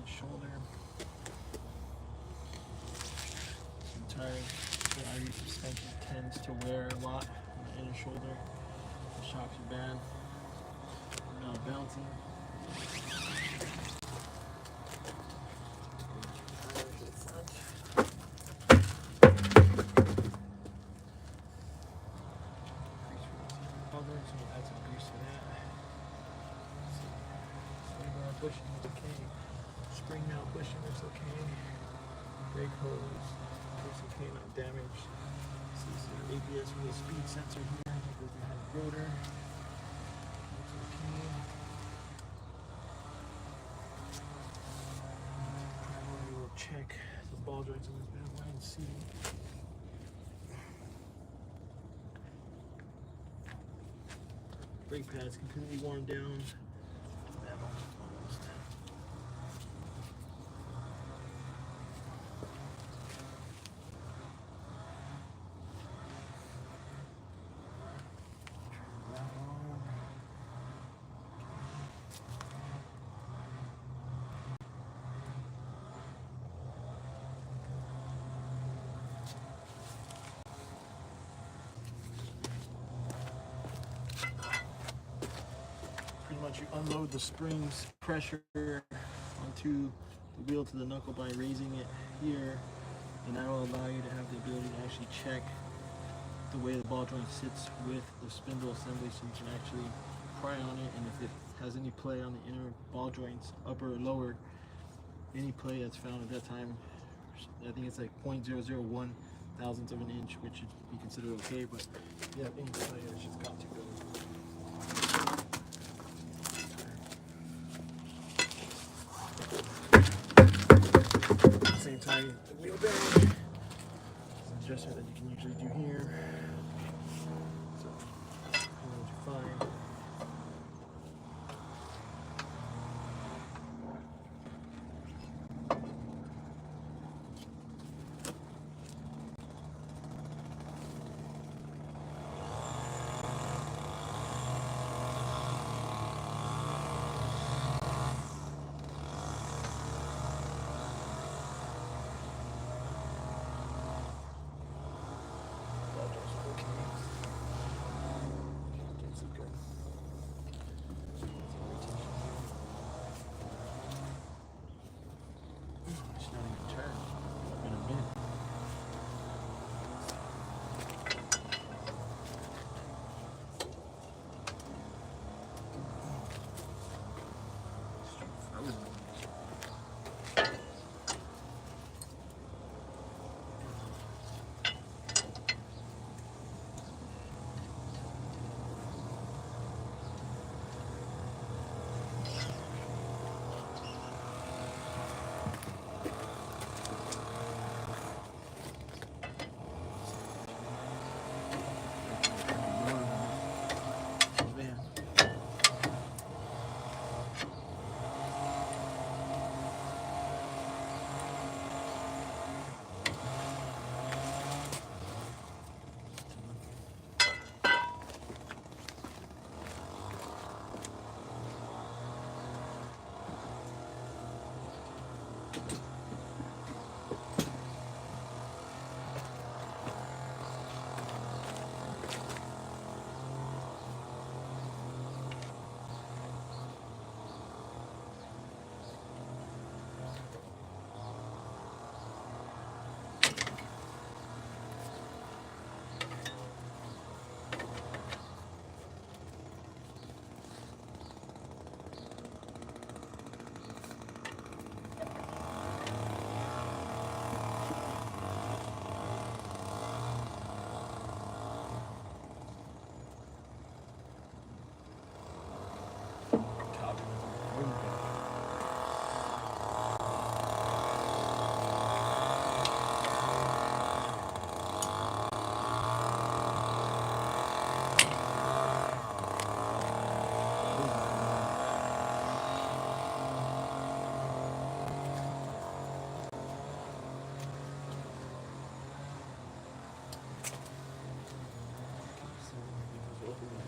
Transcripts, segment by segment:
shoulder. Entire value suspension tends to wear a lot on the inner shoulder. The shocks are bad. Now bouncing. So we'll add some grease to that. Spring mount bushing is okay. Spring mount bushing is okay. Brake hose is okay, not damaged. This is the ABS with a speed sensor here. Go behind the rotor. Looks okay. Primarily we'll check the ball joints on this bad boy and see. Brake pads completely worn down. Almost. Pretty much you unload the springs pressure onto the wheel to the knuckle by raising it here, and that will allow you to have the ability to actually check the way the ball joint sits with the spindle assembly, so you can actually pry on it, and if it has any play on the inner ball joints, upper or lower, any play that's found at that time, I think it's like 0.001 thousandths of an inch, which should be considered okay, but yeah, any play, it's just got to go. At the same time, the wheel bearing, it's an adjustment that you can usually do here. So, you're fine.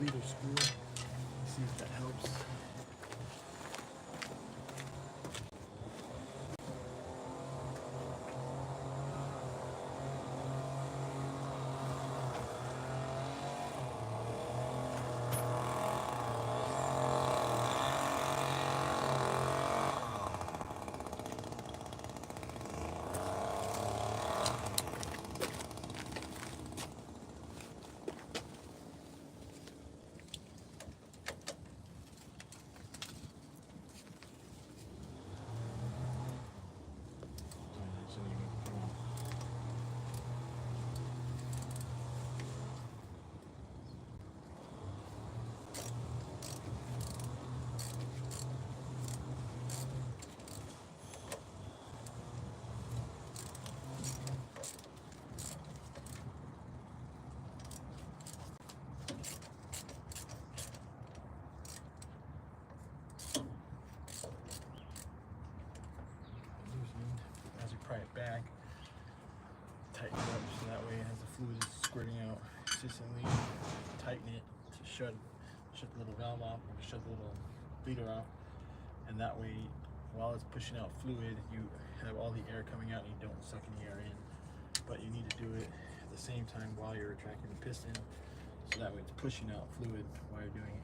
Leader screw. See if that helps. consistently tighten it to shut the little valve off, or to shut the little bleeder off, and that way, while it's pushing out fluid, you have all the air coming out and you don't suck any air in. But you need to do it at the same time while you're retracting the piston, so that way it's pushing out fluid while you're doing it.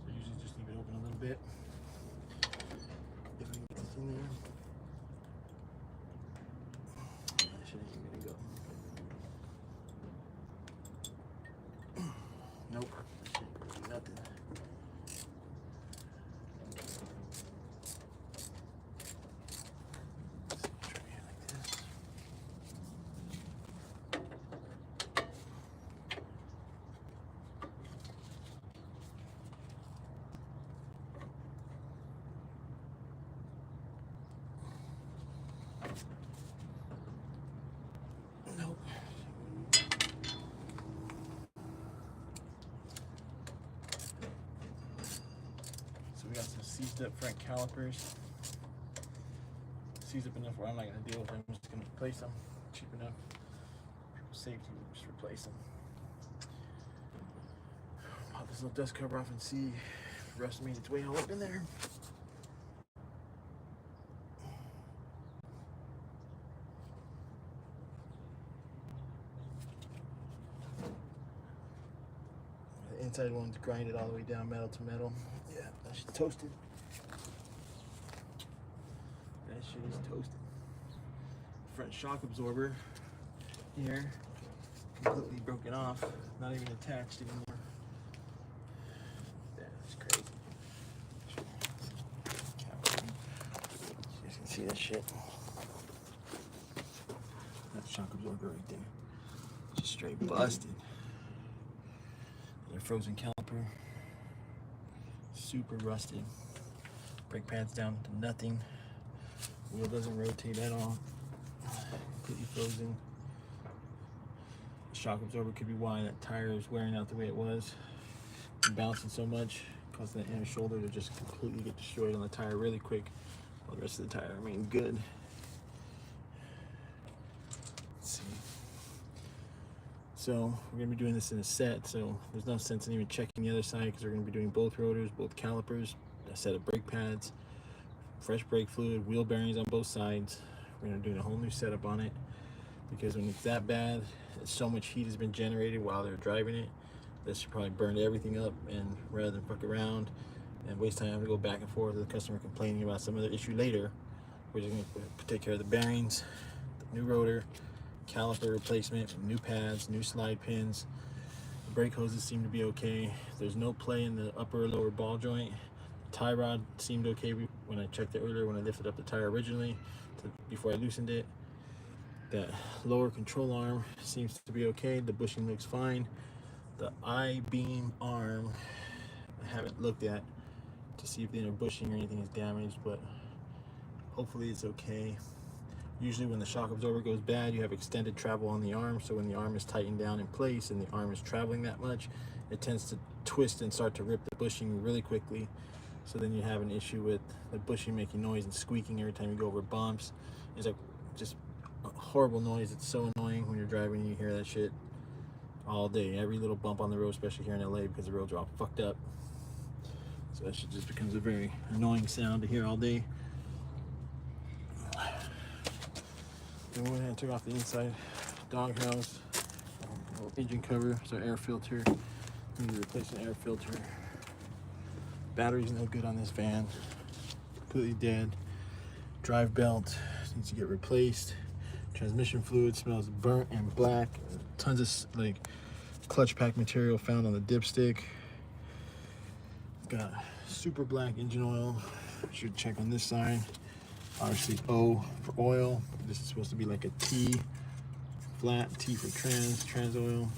So usually just leave it open a little bit. If I can get this in there. That shit ain't gonna go. Nope. That shit ain't do nothing. Nope. So we got some seized up front calipers. Seized up enough where I'm not gonna deal with them. I'm just gonna replace them. Cheap enough. For safety, we'll just replace them. Pop this little dust cover off and see if the rust made its way all up in there. The inside one's grinded all the way down metal to metal. Yeah, that shit's toasted. That shit is toasted. Front shock absorber here, completely broken off, not even attached anymore. That's crazy. You guys can see that shit. That shock absorber right there. Just straight busted. The frozen caliper, super rusted. Brake pads down to nothing. Wheel doesn't rotate at all. Completely frozen. The shock absorber could be why that tire is wearing out the way it was. And bouncing so much, causing the inner shoulder to just completely get destroyed on the tire really quick, while the rest of the tire remained good. Let's see. So we're gonna be doing this in a set, so there's no sense in even checking the other side because we're gonna be doing both rotors, both calipers, a set of brake pads, fresh brake fluid, wheel bearings on both sides. We're gonna do a whole new setup on it because when it's that bad, so much heat has been generated while they're driving it. This should probably burn everything up, and rather than fuck around and waste time to go back and forth with the customer complaining about some other issue later, we're just gonna take care of the bearings, the new rotor, caliper replacement, new pads, new slide pins. The brake hoses seem to be okay. There's no play in the upper or lower ball joint. The tie rod seemed okay when I checked it earlier when I lifted up the tire originally before I loosened it. That lower control arm seems to be okay. The bushing looks fine. The I-beam arm I haven't looked at to see if the inner bushing or anything is damaged, but hopefully it's okay. Usually when the shock absorber goes bad, you have extended travel on the arm, so when the arm is tightened down in place and the arm is traveling that much, it tends to twist and start to rip the bushing really quickly. So then you have an issue with the bushing making noise and squeaking every time you go over bumps. It's like just a horrible noise. It's so annoying when you're driving and you hear that shit all day. Every little bump on the road, especially here in LA because the roads are all fucked up. So that shit just becomes a very annoying sound to hear all day. Then we went ahead and took off the inside doghouse, engine cover, so air filter. We need to replace an air filter. Battery's no good on this van, completely dead. Drive belt needs to get replaced. Transmission fluid smells burnt and black. Tons of like clutch pack material found on the dipstick. Got super black engine oil. Should check on this side. Obviously O for oil. This is supposed to be like a T, flat T for trans oil.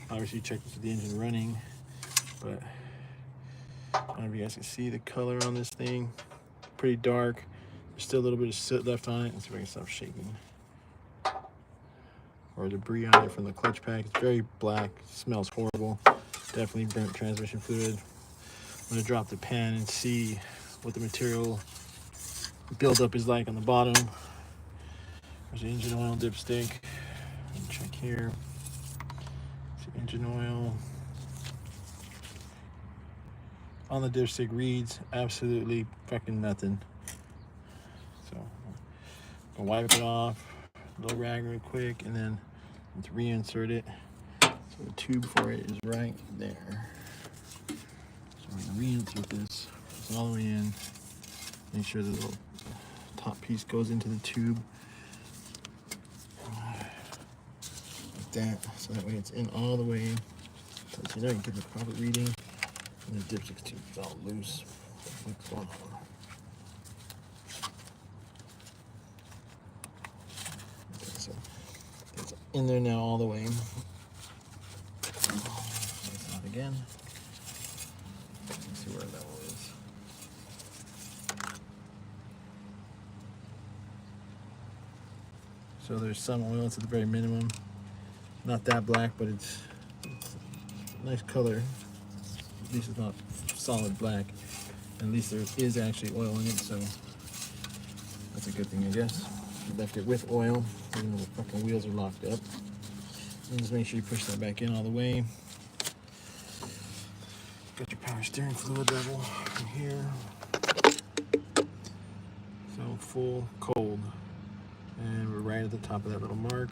Obviously check this with the engine running, but I don't know if you guys can see the color on this thing. Pretty dark. There's still a little bit of soot left on it. Let's see if I can stop shaking. Or debris on it from the clutch pack. It's very black, smells horrible. Definitely burnt transmission fluid. I'm gonna drop the pan and see what the material buildup is like on the bottom. There's the engine oil dipstick. Check here. engine oil. On the dipstick reads absolutely fucking nothing. So I'll wipe it off, a little rag real quick, and then let's reinsert it. So the tube for it is right there. So we're gonna reinsert this. It's all the way in. Make sure the little top piece goes into the tube. Like that. So that way it's in all the way. So you know you get the proper reading. And the dipstick tube is all loose. What's going on? Okay, so it's in there now all the way. It's out again. Let's see where that level is. So there's some oil. It's at the very minimum. Not that black, but it's a nice color. At least it's not solid black. And at least there is actually oil in it, so that's a good thing, I guess. You left it with oil, even though the fucking wheels are locked up. And just make sure you push that back in all the way. Got your power steering fluid level in here. So full cold. And we're right at the top of that little mark.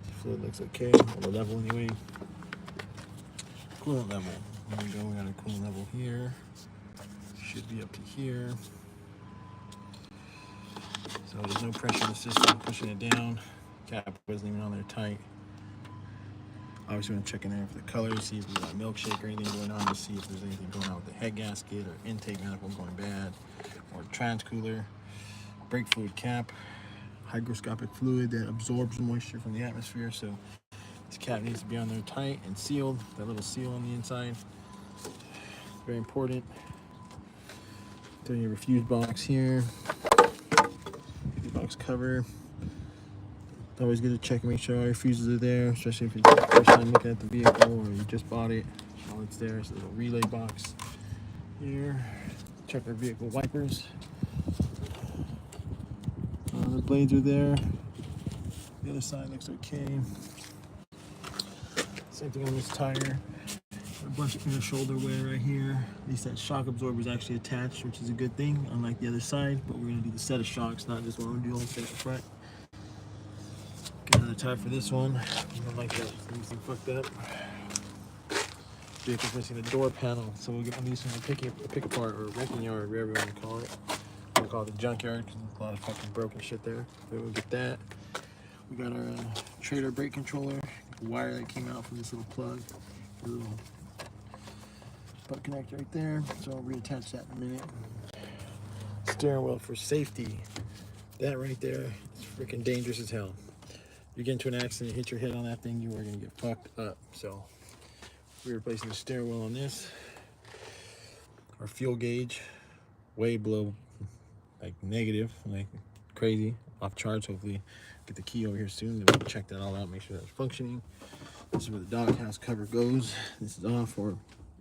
The fluid looks okay, or the level anyway. Coolant level. There we go, we got a coolant level here. Should be up to here. So there's no pressure in the system, pushing it down. Cap wasn't even on there tight. Obviously, want to check in there for the color, see if there's got milkshake or anything going on, to see if there's anything going on with the head gasket or intake manifold going bad, or transcooler, brake fluid cap, hygroscopic fluid that absorbs moisture from the atmosphere. So this cap needs to be on there tight and sealed. That little seal on the inside, very important. Then your refuse box here, refuse box cover. Always good to check and make sure all your fuses are there, especially if it's the first time looking at the vehicle or you just bought it. All it's there is a little relay box here. Check our vehicle wipers. The blades are there. The other side looks okay. Same thing on this tire. A bunch of inner shoulder wear right here. At least that shock absorber is actually attached, which is a good thing, unlike the other side. But we're going to do the set of shocks, not just one. We're doing the set at the front. Get another tire for this one. I don't like that. This thing fucked up. Vehicle's missing the door panel, so we'll get one of these from the pick apart or wrecking yard, whatever you want to call it. We'll call it the junkyard because there's a lot of fucking broken shit there. So we'll get that. We got our trailer brake controller, the wire that came out from this little plug, the little butt connector right there. So I'll reattach that in a minute. Steering wheel for safety. That right there is freaking dangerous as hell. You get into an accident, you hit your head on that thing, you are gonna get fucked up. So we're replacing the steering wheel on this. Our fuel gauge, way below, like negative, like crazy, off charge. Hopefully get the key over here soon, then we'll check that all out, make sure that's functioning. This is where the doghouse cover goes. This is off, or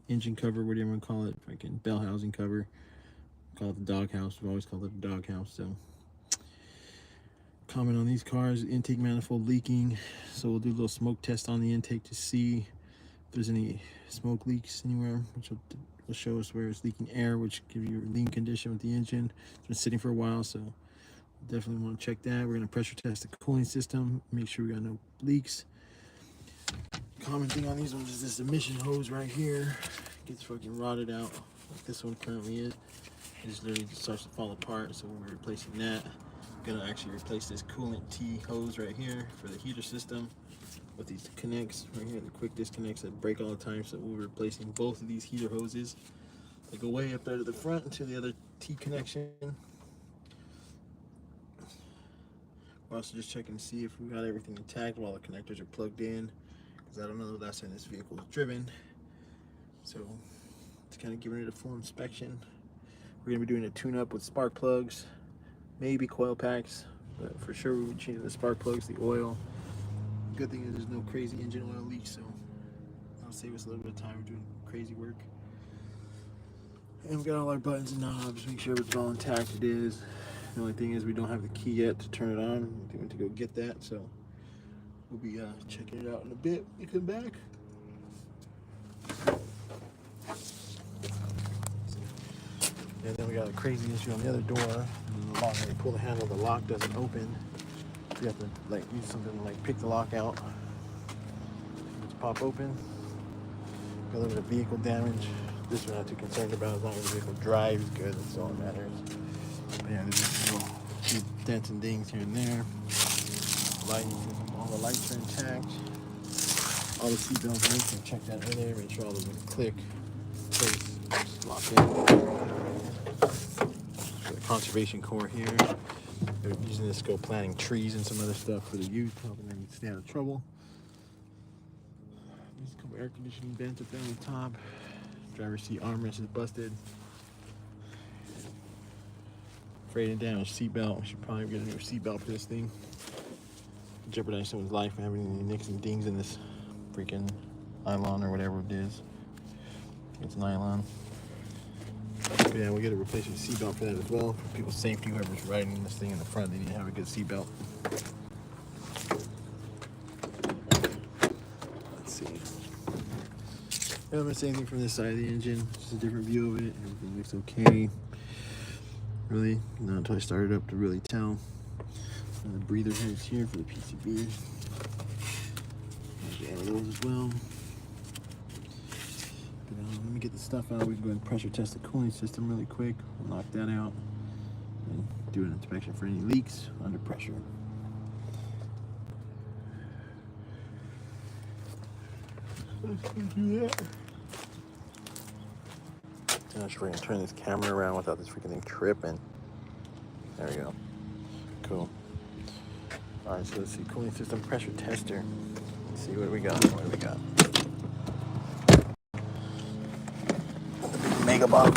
engine cover, whatever you want to call it, fucking bell housing cover. Call it the doghouse. We've always called it the doghouse. So comment on these cars, intake manifold leaking. So we'll do a little smoke test on the intake to see if there's any smoke leaks anywhere, which will show us where it's leaking air, which gives you a lean condition with the engine. It's been sitting for a while, so definitely want to check that. We're going to pressure test the cooling system, make sure we got no leaks. Common thing on these ones is this emission hose right here. Gets fucking rotted out like this one currently is. It just literally starts to fall apart, so we're replacing that. Gonna actually replace this coolant T hose right here for the heater system with these connects right here, the quick disconnects that break all the time. So we're replacing both of these heater hoses. They go way up there to the front into the other T connection. We're also just checking to see if we got everything intact while the connectors are plugged in, because I don't know the last time this vehicle was driven. So it's kind of giving it a full inspection. We're gonna be doing a tune-up with spark plugs, maybe coil packs, but for sure we would change the spark plugs, the oil. Good thing is there's no crazy engine oil leaks, so that'll save us a little bit of time. We're doing crazy work. And we got all our buttons and knobs, make sure it's all intact. It is. The only thing is we don't have the key yet to turn it on. We went to go get that, so we'll be checking it out in a bit. You come back. And then we got a crazy issue on the other door. The lock, when you pull the handle, the lock doesn't open. You have to like use something to like pick the lock out. It's pop open. Got a little bit of vehicle damage. This we're not too concerned about as long as the vehicle drives good. That's all that matters. But yeah, there's just little few dents and dings here and there. Lighting, all the lights are intact. All the seatbelts lights, I checked that earlier. Make sure all those would click, place, lock in. For the conservation corps here. They're using this to go planting trees and some other stuff for the youth, helping them stay out of trouble. There's a couple air conditioning vents up there on the top. Driver's seat armrest is busted. Frayed and damaged seatbelt. We should probably get a new seatbelt for this thing. Jeopardize someone's life by having any nicks and dings in this freaking nylon or whatever it is. It's nylon. But yeah, we'll get a replacement seatbelt for that as well. For people's safety, whoever's riding this thing in the front, they need to have a good seatbelt. Let's see. I haven't seen anything from this side of the engine. Just a different view of it. Everything looks okay. Really, not until I started up to really tell. The breather heads here for the PCB. Add those as well. But, let me get the stuff out. We can go ahead and pressure test the cooling system really quick. We'll knock that out and do an inspection for any leaks under pressure. Let's do that. I'm not sure if I can turn this camera around without this freaking thing tripping. There we go. Cool. All right, so let's see, cooling system pressure tester. Let's see what we got. What do we got? Mega box.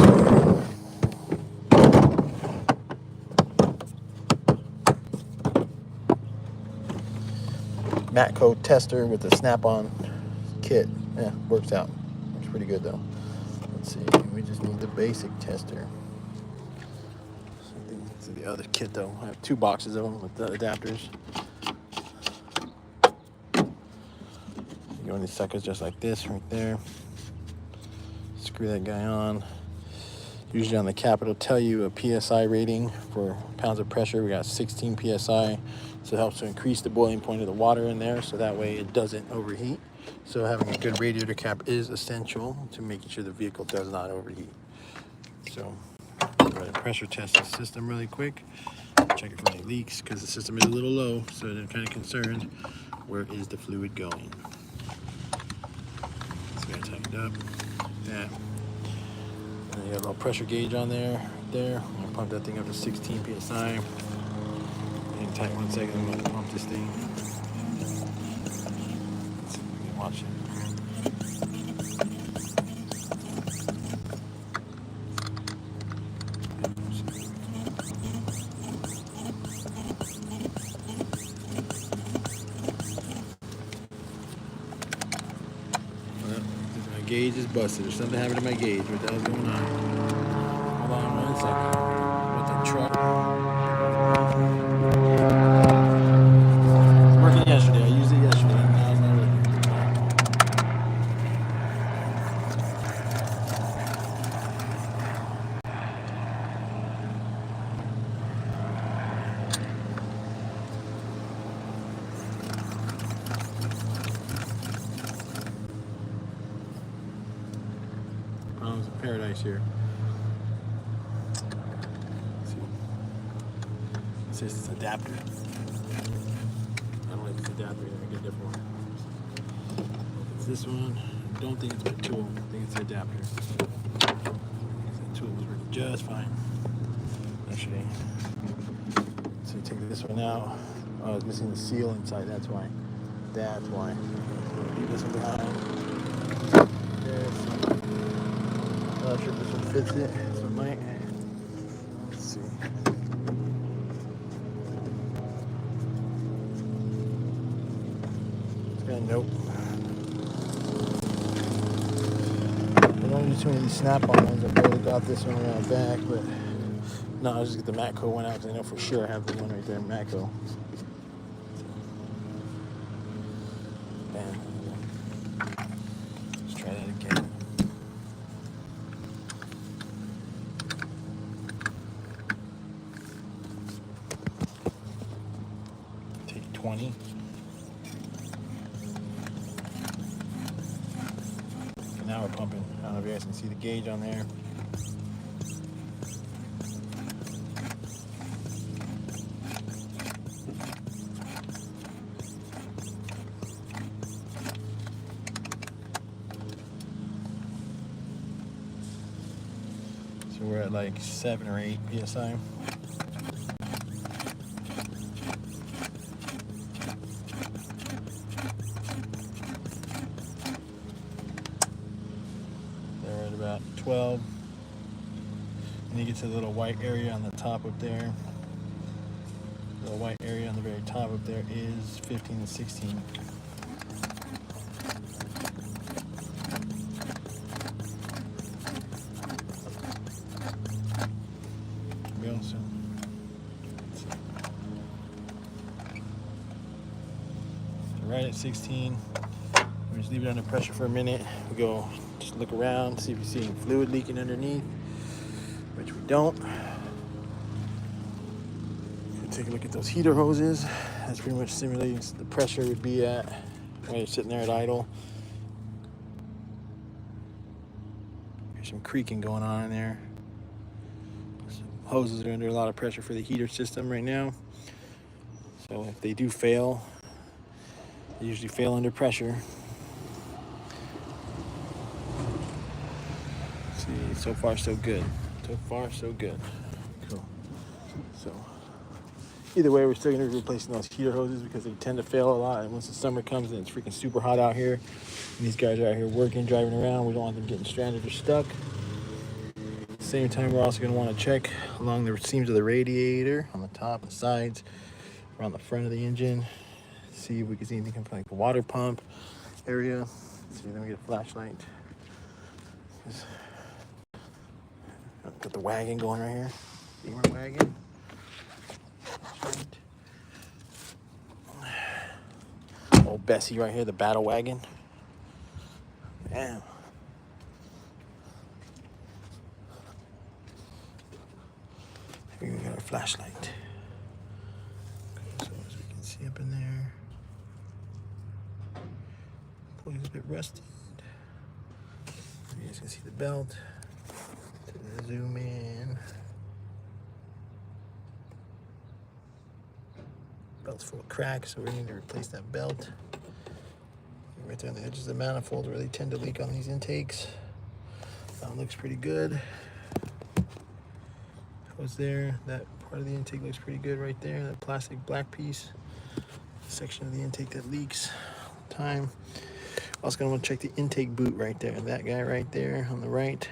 Matco tester with the snap-on kit. Yeah, works out. Works pretty good though. Let's see, we just need the basic tester. So the other kit though, I have 2 boxes of them with the adapters. You go in these suckers just like this right there. Screw that guy on. Usually on the cap it'll tell you a PSI rating for pounds of pressure. We got 16 PSI, so it helps to increase the boiling point of the water in there, so that way it doesn't overheat. So having a good radiator cap is essential to making sure the vehicle does not overheat. So I'm going to pressure test the system really quick, check it for any leaks, because the system is a little low, so I'm kind of concerned. Where is the fluid going? It's got tightened up. That. And you got a little pressure gauge on there. There. I'm going to pump that thing up to 16 psi. Hang tight 1 second. I'm going to pump this thing. Let's see if we can watch it. Gauge is busted. There's something happened to my gauge. What the hell's going on? Hold on 1 second. What the truck? It was working yesterday. I used it yesterday. Now it's not working. Problems in paradise here. Let's see. It says it's adapter. I don't like this adapter. I get a different one. It's this one. I don't think it's my tool. I think it's the adapter. The tool was working just fine yesterday. So you take this one out. Oh, it's missing the seal inside. That's why. That's why. Leave this one behind. Yes. Not sure if this one fits it. This one might. Let's see. It's got a nope. I don't use too many of these snap-on ones. I barely got this one around back, but no, I'll just get the Matco one out because I know for sure I have the one right there, Matco. Bam. Let's try that again. 20. And now we're pumping. I don't know if you guys can see the gauge on there. So we're at like 7 or 8 psi. They're at about 12. And you get to the little white area on the top up there. The white area on the very top up there is 15 and 16. So right at 16, we just leave it under pressure for a minute. We go just look around, see if we see any fluid leaking underneath, which we don't. We take a look at those heater hoses. That's pretty much simulates the pressure would be at when you're sitting there at idle. There's some creaking going on in there. Hoses are under a lot of pressure for the heater system right now. So if they do fail, they usually fail under pressure. See, so far so good. So far so good. Cool. So either way, we're still gonna be replacing those heater hoses because they tend to fail a lot. And once the summer comes and it's freaking super hot out here, and these guys are out here working, driving around, we don't want them getting stranded or stuck. Same time, we're also going to want to check along the seams of the radiator on the top, the sides, around the front of the engine. See if we can see anything from like the water pump area. See, then we get a flashlight. Got the wagon going right here. Beamer wagon. Old Bessie right here, the battle wagon. Damn. Here we got our flashlight. Okay, so as we can see up in there, it's a bit rusted. You guys can see the belt. Zoom in. Belt's full of cracks, so we need to replace that belt. Right there on the edges of the manifold where they tend to leak on these intakes. That looks pretty good. Was there, that part of the intake looks pretty good right there, that plastic black piece, section of the intake that leaks all the time. Also gonna want to check the intake boot right there, that guy right there on the right.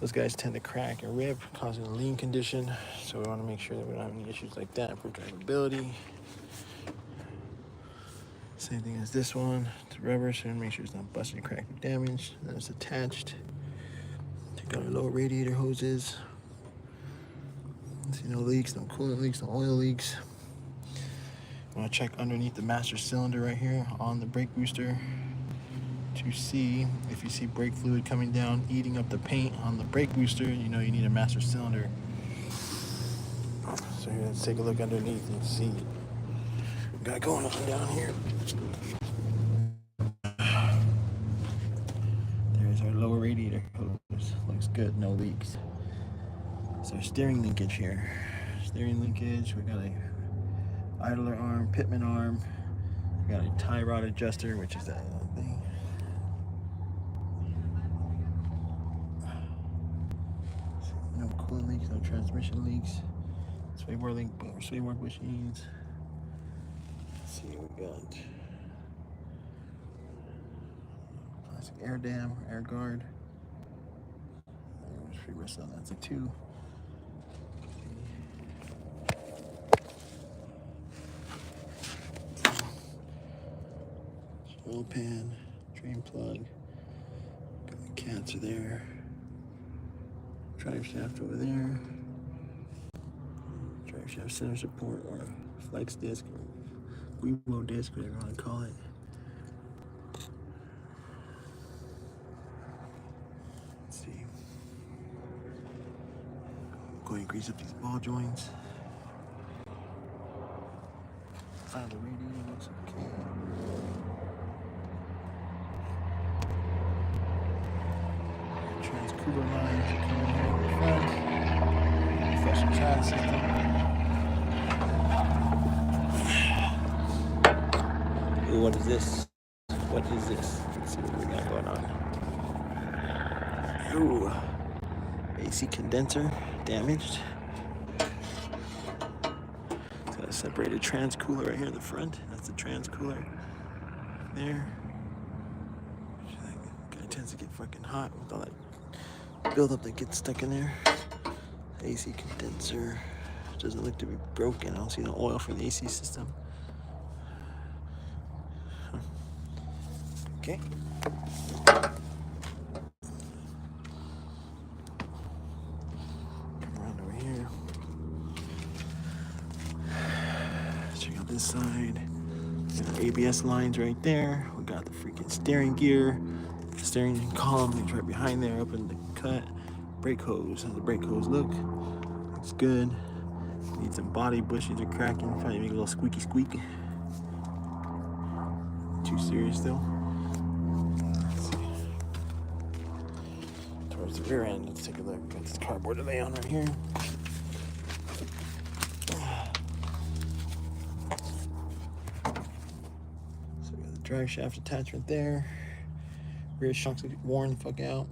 Those guys tend to crack and rip, causing a lean condition, so we want to make sure that we don't have any issues like that for drivability. Same thing as this one, it's rubber, so make sure it's not busted, cracked, or damaged. Then it's attached. Take out our lower radiator hoses. See no leaks, no coolant leaks, no oil leaks. I'm gonna check underneath the master cylinder right here on the brake booster to see if you see brake fluid coming down, eating up the paint on the brake booster. You know you need a master cylinder. So here, let's take a look underneath and see what we got going on down here. There's our lower radiator hose. Looks good, no leaks. So steering linkage here. Steering linkage, we got a idler arm, pitman arm. We got a tie rod adjuster, which is that thing. No coolant leaks, no transmission leaks. Sway bar link, sway bar bushings. Let's see what we got. Plastic air dam, air guard. There's free rest on that. It's a 2. Oil pan, drain plug, got the cats are there, drive shaft over there, drive shaft center support or flex disc or Weebo disc, whatever you want to call it. Let's see. Go ahead and grease up these ball joints. The radiator looks okay. Trans cooler lines are coming here in the front. Fresh exhaust system. Ooh, what is this? What is this? Let's see what we got going on. Ooh, AC condenser damaged. It's got a separated trans cooler right here in the front. That's the trans cooler there. That guy tends to get fucking hot with all that buildup that gets stuck in there. AC condenser doesn't look to be broken. I don't see no oil for the AC system. Okay. Come around over here. Check out this side. Got ABS lines right there. We got the freaking steering gear. The steering column is right behind there, up in the cut. Brake hose. How the brake hose look? Looks good. Need some body bushes are cracking. Probably make a little squeaky squeak. Too serious though. Let's see. Towards the rear end, let's take a look. Got this cardboard to lay on right here. So we got the drive shaft attachment there. Rear shocks worn the fuck out.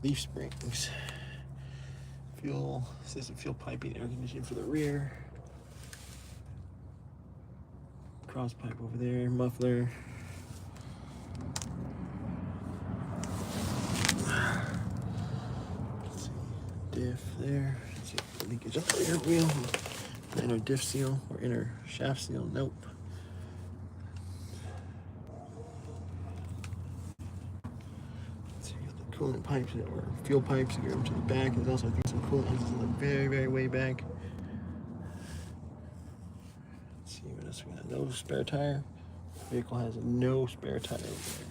Leaf springs. Fuel system, fuel piping, air conditioning for the rear. Cross pipe over there, muffler. Let's see, diff there. Let's see if the leakage up the rear wheel. The inner diff seal or inner shaft seal, nope. Let's see, got the coolant pipes or fuel pipes to get them to the back. There's also, I think, some coolant pipes in the very, very way back. Let's see what else we got. No spare tire. Vehicle has no spare tire over there.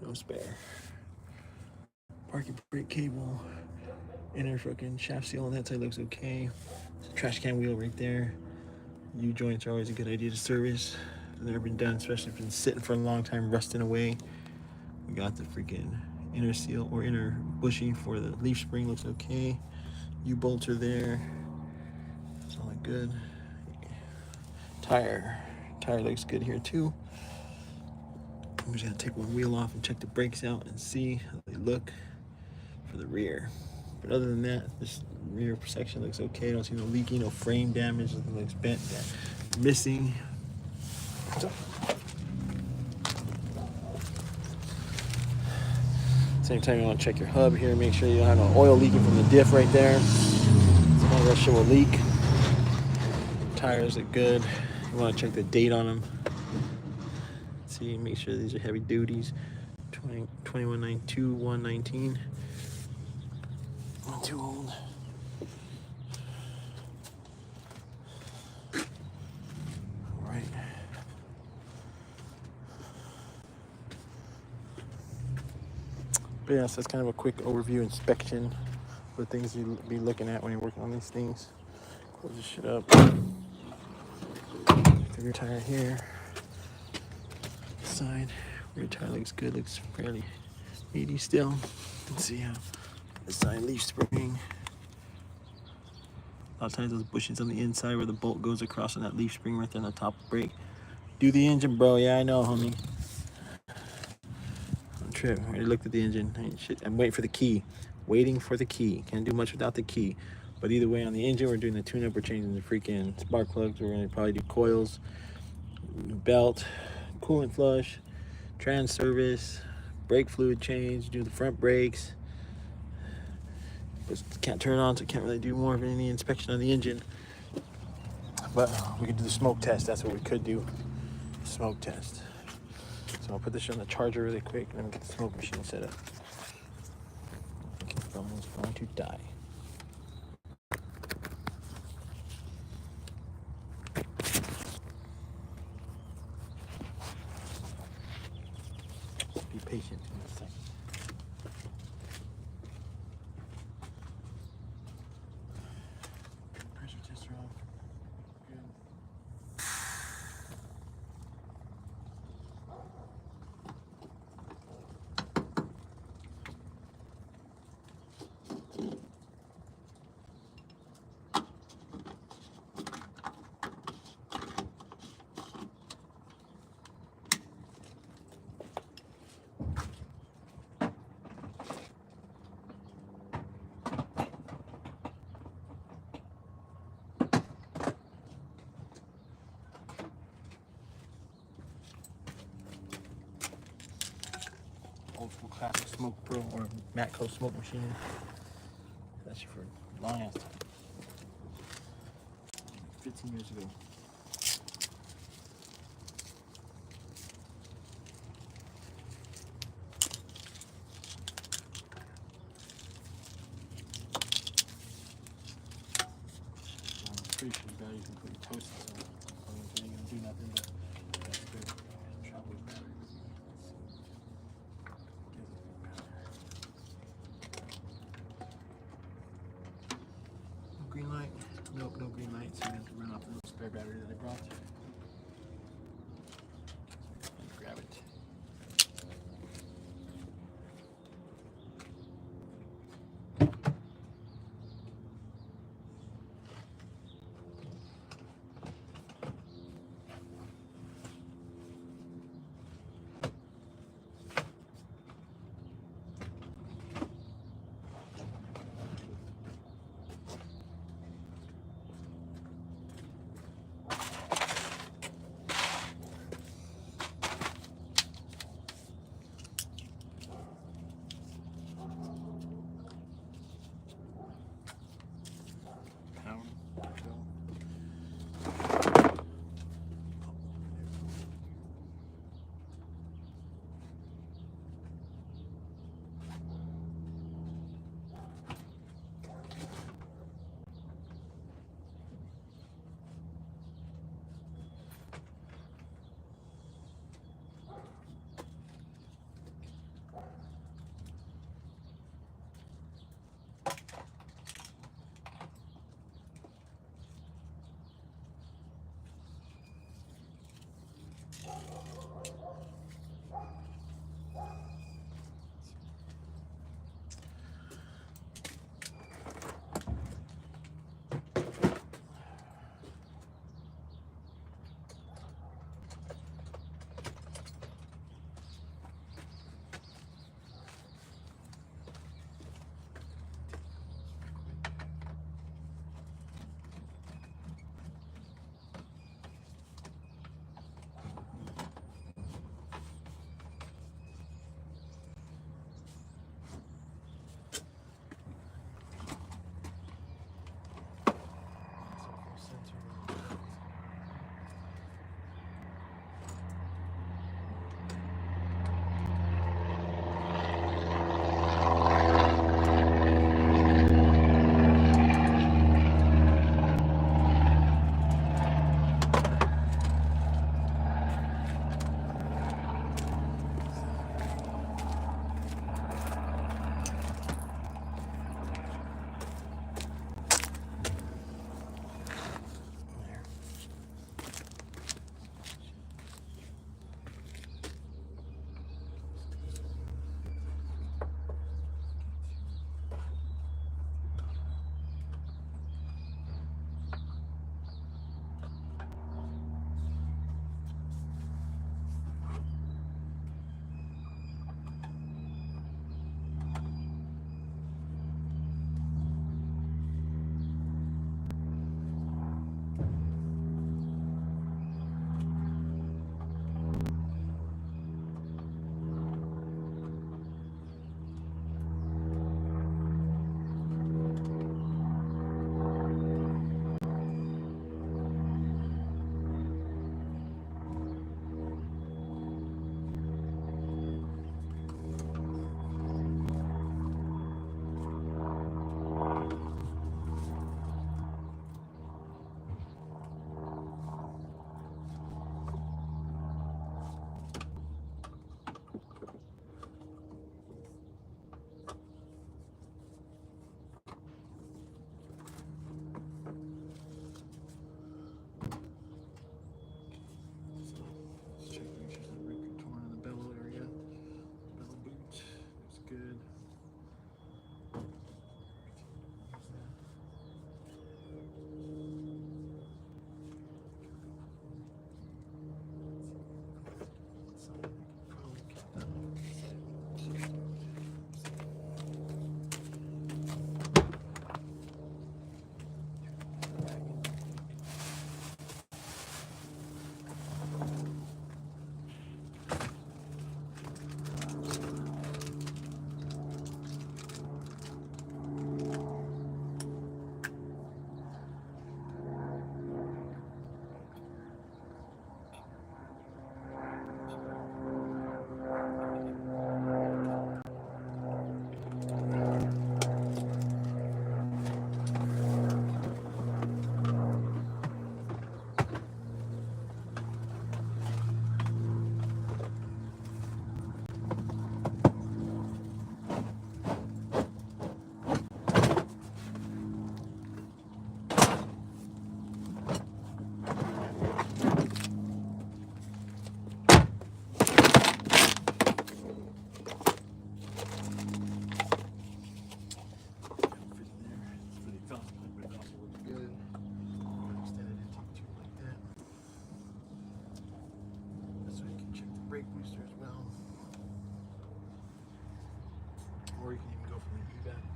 No spare. Parking brake cable. Inner fucking shaft seal on that side looks okay. Trash can wheel right there. U-joints are always a good idea to service. They've never been done, especially if it's been sitting for a long time, rusting away. We got the freaking inner seal or inner bushing for the leaf spring, looks okay. U-bolts are there. It's all good. Tire looks good here too. I'm just gonna take one wheel off and check the brakes out and see how they look for the rear. But other than that, this rear section looks okay. I don't see no leaking, no frame damage. Nothing looks bent, missing. Same time, you want to check your hub here. Make sure you don't have no oil leaking from the diff right there. Some of that shit will leak. Tires look good. You want to check the date on them. See, make sure these are heavy duties. 2192, 119. Not too old. All right. But yeah, so that's kind of a quick overview inspection of the things you'll be looking at when you're working on these things. Close this shit up. The rear tire here. Side. Rear tire looks good, looks fairly meaty still. Let's see how the side leaf spring. A lot of times those bushings on the inside where the bolt goes across on that leaf spring right there on the top brake. Do the engine, bro. Yeah, I know, homie. I'm trip. I already looked at the engine. Ain't shit. I'm waiting for the key. Waiting for the key. Can't do much without the key. But either way, on the engine, we're doing the tune-up. We're changing the freaking spark plugs. We're gonna probably do coils, belt, coolant flush, trans service, brake fluid change, do the front brakes. But can't turn it on, so can't really do more of any inspection on the engine. But we could do the smoke test. That's what we could do. Smoke test. So I'll put this on the charger really quick and then get the smoke machine set up. Okay, someone's going to die. Be patient in a second. Pressure tester off. Good. classic Smoke Pro or Matco smoke machine. That's for a long ass time. 15 years ago. I'm pretty sure the battery can put your toast in, so I don't think it's gonna do nothing, but that's good. Travel with battery. No green light? Nope, no green light, so I'm gonna have to run off the little spare battery that I brought. Grab it.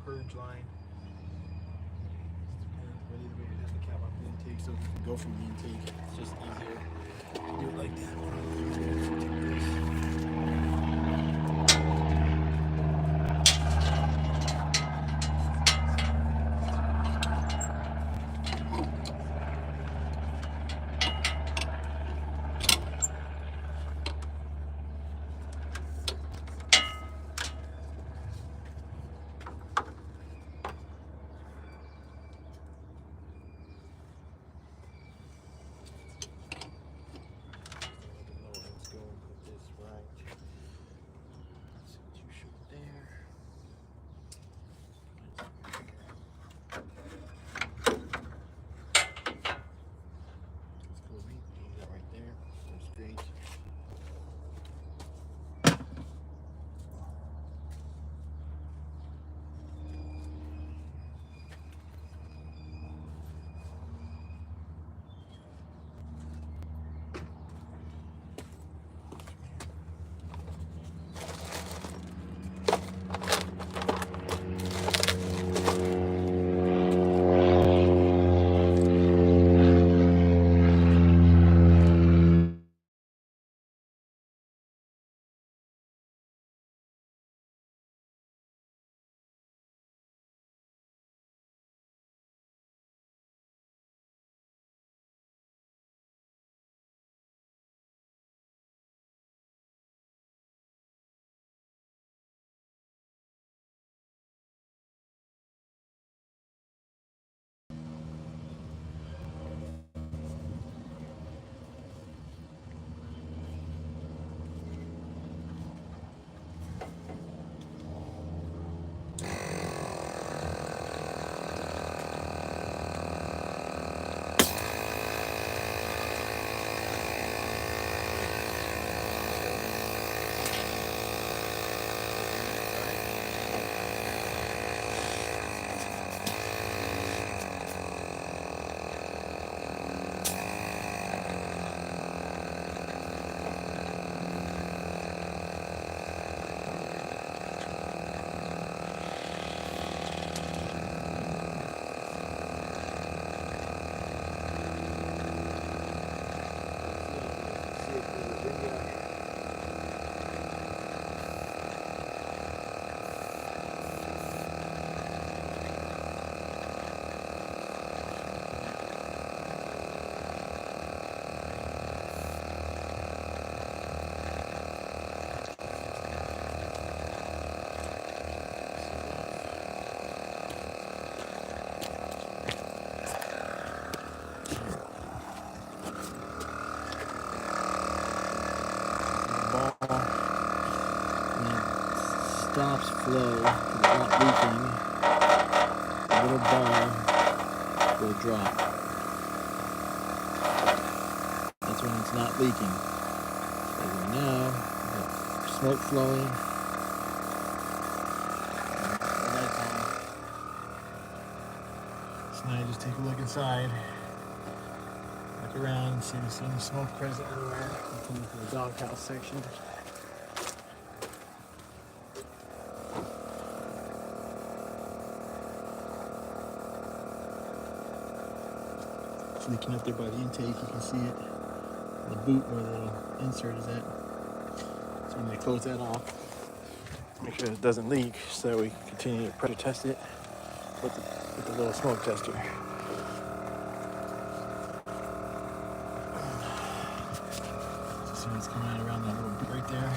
purge line. Ready to have the cap off the intake so we can go from the intake. It's just easier to do it like that. Stops flow, it's not leaking, the little bar will drop. That's when it's not leaking. So now, we got smoke flowing. So now you just take a look inside, look around and see if there's any smoke present anywhere. Come into the doghouse section. Leaking up there by the intake, you can see it. The boot where the insert is at. So I'm going to close that off. Make sure it doesn't leak so that we can continue to pressure test it with the little smoke tester. So see what's coming out around that little boot right there.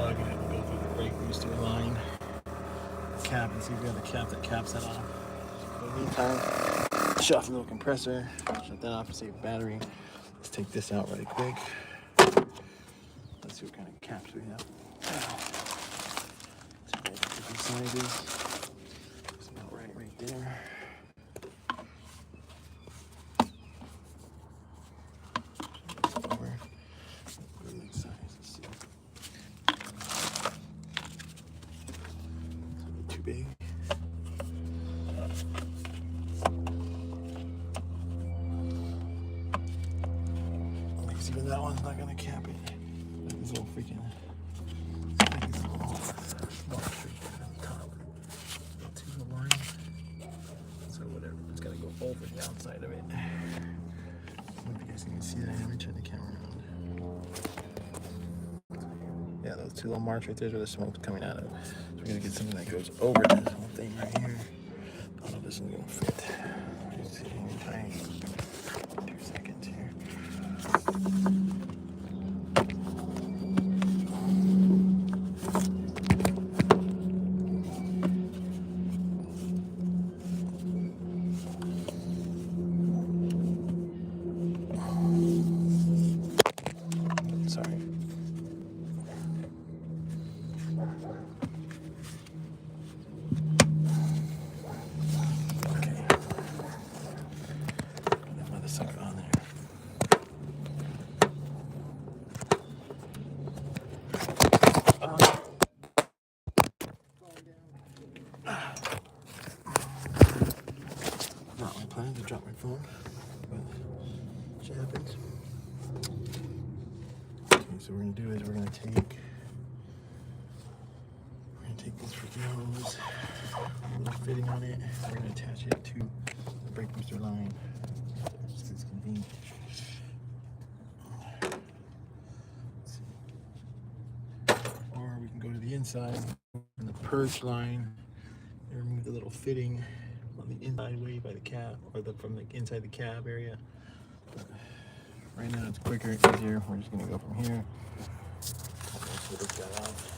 plug and it'll go through the brake booster line cap, and see if we have the cap that caps that off. So in the meantime, shut off the little compressor, shut that off to save battery. Let's take this out really quick. Let's see what kind of caps we have. Different sizes. It's about right there. Big. Because even that one's not gonna cap it. This little freaking these little box right there on the top. To the line. So whatever, it's gotta go over the outside of it. I don't know if you guys can see that. Let me turn the camera around. Yeah, those two little marks right there is where the smoke's coming out of. So we're gonna get something that goes over this whole thing right here. I don't know if this one's gonna fit. Let's see, try 2 seconds here. Sorry. Okay. Put that mother sucker on there. Not my plan to drop my phone, but shit happens. Okay, so what we're gonna do is we're gonna take this freaking hose, a little fitting on it. We're gonna attach it to the brake booster line. Just as convenient. Or we can go to the inside in the purge line and remove the little fitting on the inside way by the cab, or from the inside the cab area. But right now it's quicker and easier. We're just gonna go from here. Let's get this guy off.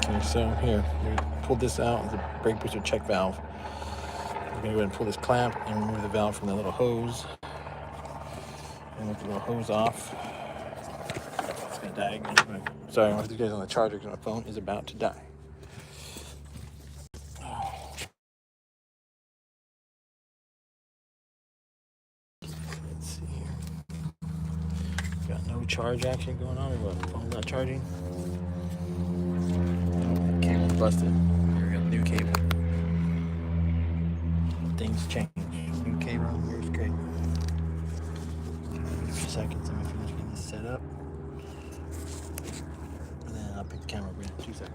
Okay, so here, we pulled this out with the brake booster check valve. We're gonna go ahead and pull this clamp and remove the valve from the little hose. And with the little hose off, it's gonna die again. Sorry, I want you guys on the charger because my phone is about to die. Let's see here. Got no charge action going on. Or what? Phone's not charging. Oh, cable's busted. Here we got the new cable. Things change. New cable. Here's great. A few seconds. I'm gonna finish getting this set up, and then I'll pick the camera up in 2 seconds.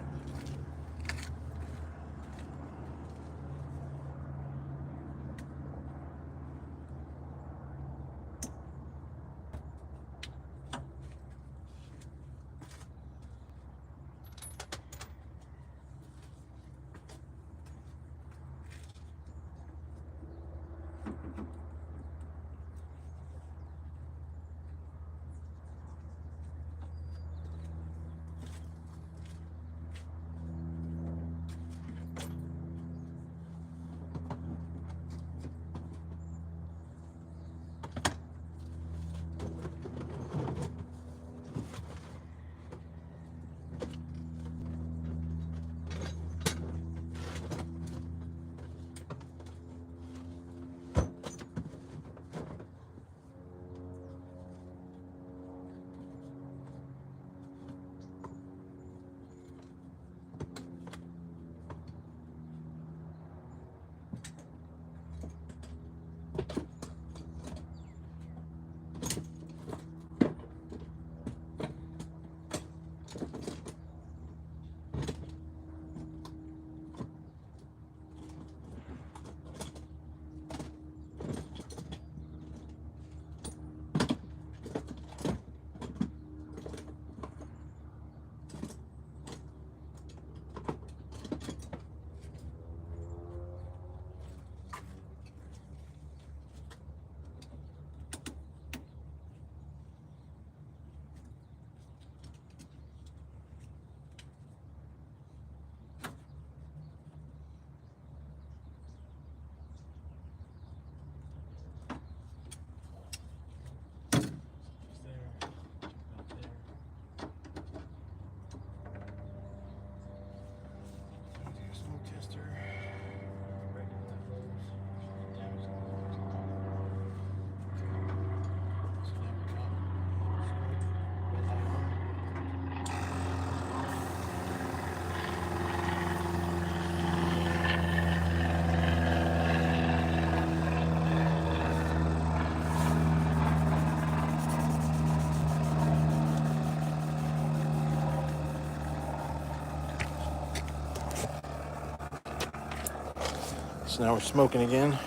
So now we're smoking again.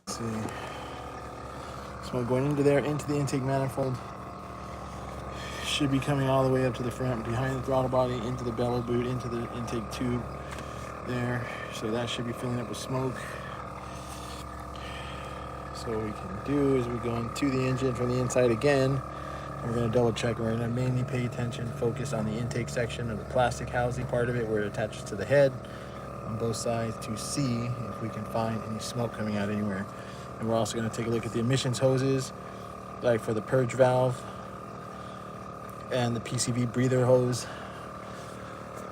Let's see. Smoke going into there, into the intake manifold. Should be coming all the way up to the front, behind the throttle body, into the bellow boot, into the intake tube there. So that should be filling up with smoke. So what we can do is we go into the engine from the inside again. And we're going to double check. We're going to mainly pay attention, focus on the intake section of the plastic housing part of it where it attaches to the head on both sides to see if we can find any smoke coming out anywhere. And we're also going to take a look at the emissions hoses, like for the purge valve and the PCV breather hose,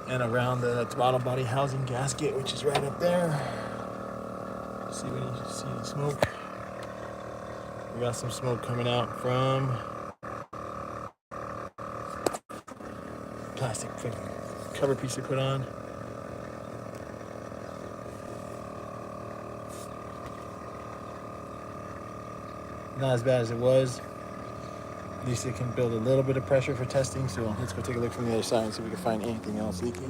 and around the throttle body housing gasket, which is right up there. See if we can see any smoke. We got some smoke coming out from plastic cover piece they put on. Not as bad as it was. At least it can build a little bit of pressure for testing. So let's go take a look from the other side and see if we can find anything else leaking.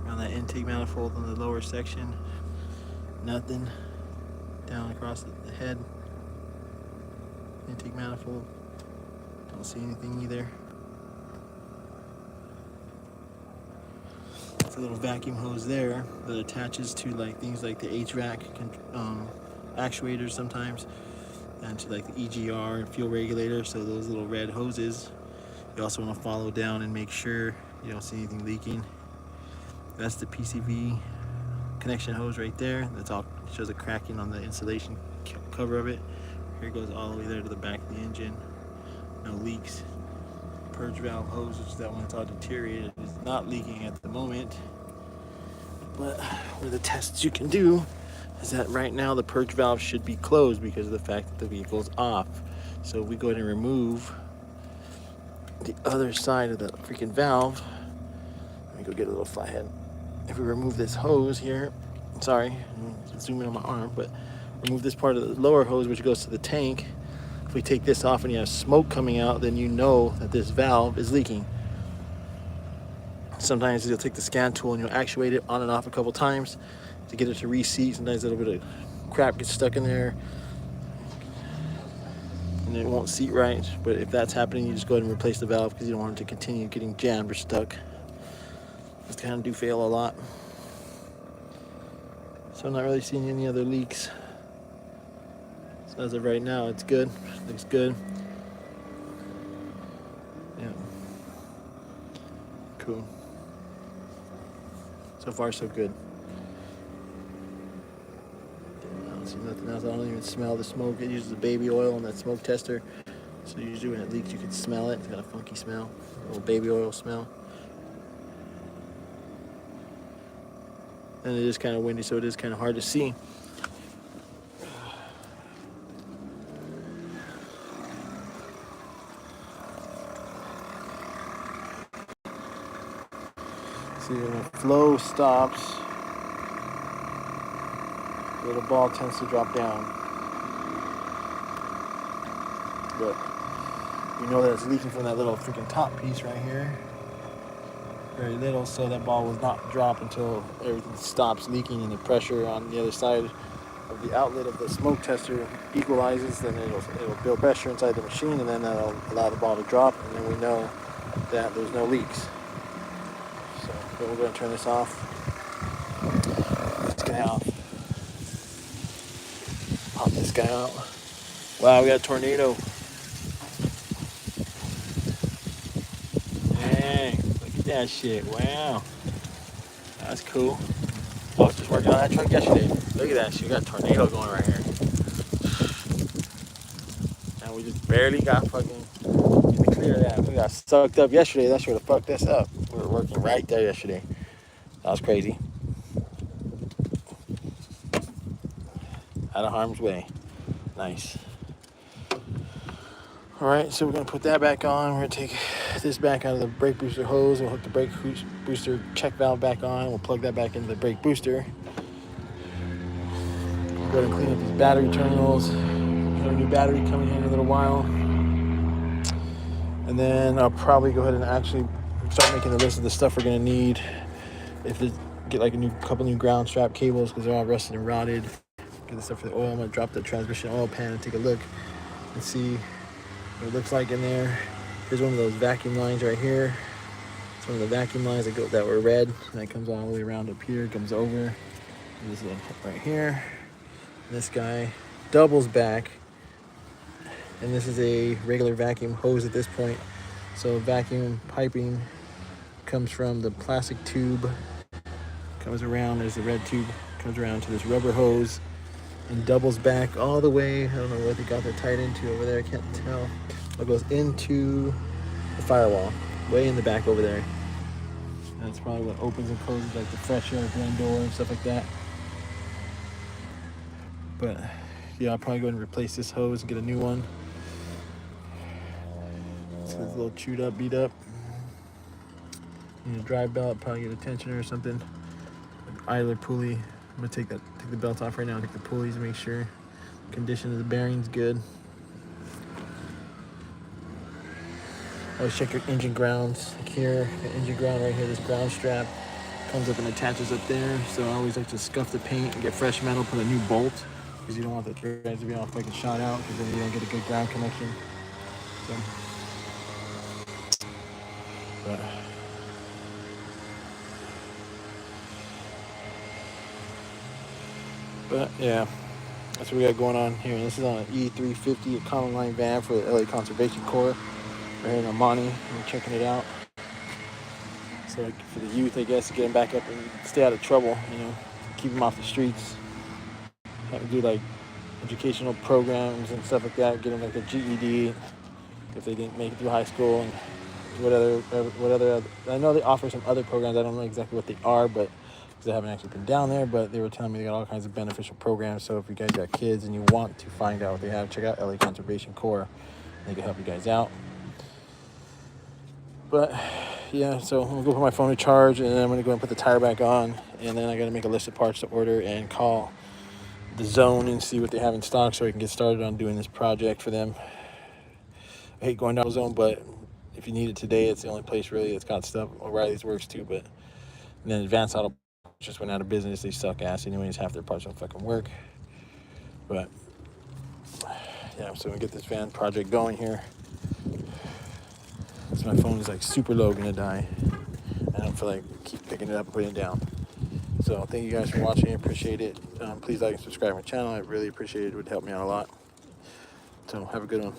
Around that intake manifold on the lower section, nothing. Down across the head, intake manifold, don't see anything either. A little vacuum hose there that attaches to like things like the HVAC actuators sometimes, and to like the EGR and fuel regulator. So those little red hoses, you also want to follow down and make sure you don't see anything leaking. That's the PCV connection hose right there. That's all, shows a cracking on the insulation cover of it. Here it goes all the way there to the back of the engine. No leaks. Purge valve hose, which is that one that's all deteriorated, is not leaking at the moment. But one of the tests you can do is that right now the purge valve should be closed because of the fact that the vehicle is off. So if we go ahead and remove the other side of the freaking valve, let me go get a little flathead. If we remove this hose here, sorry, I'm zooming on my arm, but remove this part of the lower hose which goes to the tank. If we take this off and you have smoke coming out, then you know that this valve is leaking. Sometimes you'll take the scan tool and you'll actuate it on and off a couple times to get it to reseat. Sometimes a little bit of crap gets stuck in there and it won't seat right. But if that's happening, you just go ahead and replace the valve because you don't want it to continue getting jammed or stuck. This kind of do fail a lot. So I'm not really seeing any other leaks. So as of right now, it's good. Looks good. Yeah. Cool. So far, so good. I don't see nothing else. I don't even smell the smoke. It uses the baby oil on that smoke tester. So usually when it leaks, you can smell it. It's got a funky smell, a little baby oil smell. And it is kind of windy, so it is kind of hard to see. See, when the flow stops, the little ball tends to drop down. But you know that it's leaking from that little freaking top piece right here. Very little, so that ball will not drop until everything stops leaking and the pressure on the other side of the outlet of the smoke tester equalizes. Then it'll build pressure inside the machine, and then that'll allow the ball to drop, and then we know that there's no leaks. But we're going to turn this off. This guy off. Pop this guy out. Wow, we got a tornado. Dang, look at that shit. Wow. That's cool. I was just working on that truck yesterday. Look at that shit. We got a tornado going right here. And we just barely got fucking in the clear of that. We got sucked up yesterday. That should have fucked us up. We were working right there yesterday. That was crazy. Out of harm's way. Nice. Alright, so we're going to put that back on. We're going to take this back out of the brake booster hose. We'll hook the brake booster check valve back on. We'll plug that back into the brake booster. go ahead and clean up these battery terminals. Have a new battery coming here in a little while. And then I'll probably go ahead and actually start making the list of the stuff we're gonna need. If it get like a couple new ground strap cables because they're all rusted and rotted. Get the stuff for the oil. I'm gonna drop the transmission oil pan and take a look and see what it looks like in there. Here's one of those vacuum lines right here. It's one of the vacuum lines that were red, and that comes all the way around up here, comes over. This one right here. This guy doubles back, and this is a regular vacuum hose at this point. So vacuum piping comes from the plastic tube, comes around, there's the red tube, comes around to this rubber hose and doubles back all the way. I don't know what they got that tied into over there, I can't tell. It goes into the firewall, way in the back over there. And that's probably what opens and closes like the fresh air blend door and stuff like that. But yeah, I'll probably go ahead and replace this hose and get a new one. It's a little chewed up, beat up. Need a drive belt, probably get a tensioner or something. Idler pulley. I'm gonna take the belt off right now, take the pulleys, make sure condition of the bearing's good. Always check your engine grounds. Like here, the engine ground right here, this ground strap comes up and attaches up there. So I always like to scuff the paint and get fresh metal, put a new bolt, because you don't want the threads to be all fucking shot out, because then you don't get a good ground connection. So, but yeah, that's what we got going on here. And this is on an E350, a common line van for the LA Conservation Corps. Right here in Amani, we're checking it out. So for the youth, I guess, to get them back up and stay out of trouble, you know, keep them off the streets. Have to do like educational programs and stuff like that, get them like a GED if they didn't make it through high school, and what other, I know they offer some other programs, I don't know exactly what they are, but because I haven't actually been down there, but they were telling me they got all kinds of beneficial programs. So if you guys got kids and you want to find out what they have, check out LA Conservation Corps. They can help you guys out. But yeah, so I'm gonna go put my phone to charge, and then I'm gonna go and put the tire back on, and then I gotta make a list of parts to order and call the zone and see what they have in stock so I can get started on doing this project for them. I hate going down the zone, but if you need it today, it's the only place really that's got stuff. O'Reilly's works too, but and then Advanced Auto just went out of business. They suck ass anyways. Half their parts don't fucking work. But yeah, so we get this van project going here. So my phone is like super low, gonna die. I don't feel like keep picking it up and putting it down. So thank you guys for watching. I appreciate it. Please like and subscribe to my channel. I really appreciate it. It would help me out a lot. So have a good one.